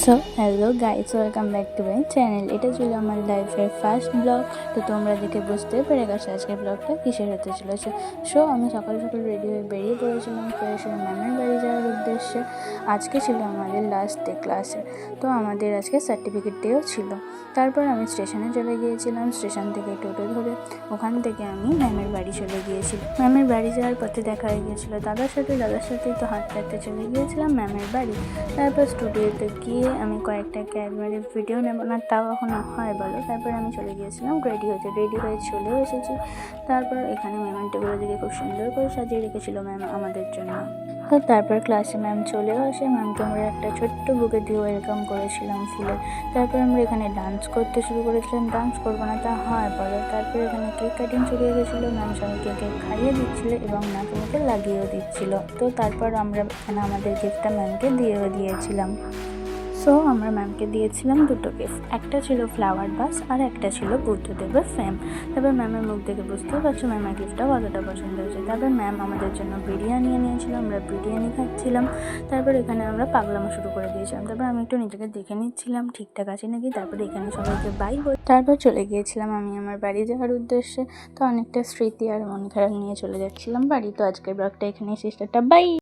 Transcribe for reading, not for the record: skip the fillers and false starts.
So hello guys, welcome back to my channel. এটা ছিল আমার লাইফের ফার্স্ট ব্লগ। তো তোমরা দেখে বুঝতে পেরে গেছো আজকের ব্লগটা কিসের হতে চলেছে। সো আমি সকাল সকাল রেডি হয়ে বেরিয়ে পড়েছিলাম প্রেশার ম্যামের বাড়ি যাওয়ার উদ্দেশ্যে। আজকে ছিল আমাদের লাস্ট ডে ক্লাসে, তো আমাদের আজকে সার্টিফিকেট ডেও ছিল। তারপর আমি স্টেশনে চলে গিয়েছিলাম, স্টেশন থেকে টোটো ধরে ওখান থেকে আমি ম্যামের বাড়ি চলে গিয়েছিলাম। ম্যামের বাড়ি যাওয়ার পথে দেখা হয়ে গিয়েছিলো দাদার সাথে তো হাঁটতে হাঁটতে চলে গিয়েছিলাম ম্যামের বাড়ি। তারপর স্টুডিওতে গিয়ে আমি কয়েকটা ক্যামেরার ভিডিও নেব না, তাও এখনও হয় বলো। তারপর আমি চলে গিয়েছিলাম রেডি হয়ে চলেও এসেছি। তারপর এখানে মেমেন্টোগুলো দিকে খুব সুন্দর করে সাজিয়ে রেখেছিল ম্যাম আমাদের জন্য। তো তারপর ক্লাসে ম্যাম চলেও আসে, ম্যামকে আমরা একটা ছোট্ট বুকে দিয়ে ওয়েলকাম করেছিলাম ফুলে। তারপর আমরা এখানে ডান্স করতে শুরু করেছিলাম, ডান্স করবো না তা হয় বলো। তারপর এখানে কেক কাটিং শুরু হয়ে গেছিলো, ম্যাম সবাইকে কেক খাইয়ে দিচ্ছিলো এবং নাকে মুখে লাগিয়েও দিচ্ছিলো। তো তারপর আমরা এখানে আমাদের গিফটটা ম্যামকে দিয়েও দিয়েছিলাম। সো আমরা ম্যামকে দিয়েছিলাম দুটো গিফট, একটা ছিল ফ্লাওয়ার বাস আর একটা ছিল বুদ্ধদেবের ফ্রেম। তারপর ম্যামের মুখ দেখে বুঝতেই পারছো ম্যামের গিফটটা কতটা পছন্দ হয়েছে। তারপর ম্যাম আমাদের জন্য বিরিয়ানি নিয়েছিল, আমরা বিরিয়ানি খাচ্ছিলাম। তারপর এখানে আমরা পাগলামো শুরু করে দিয়েছিলাম। তারপর আমি একটু নিজেকে দেখে নিচ্ছিলাম ঠিকঠাক আছে নাকি। তারপরে এখানে সবাইকে বাই বলে তারপর চলে গিয়েছিলাম আমি আমার বাড়ি যাওয়ার উদ্দেশ্যে। তো অনেকটা স্মৃতি আর মন খারাপ নিয়ে চলে যাচ্ছিলাম বাড়ি। তো আজকের ব্লগটা এখানেই শেষ, টাটা বাই।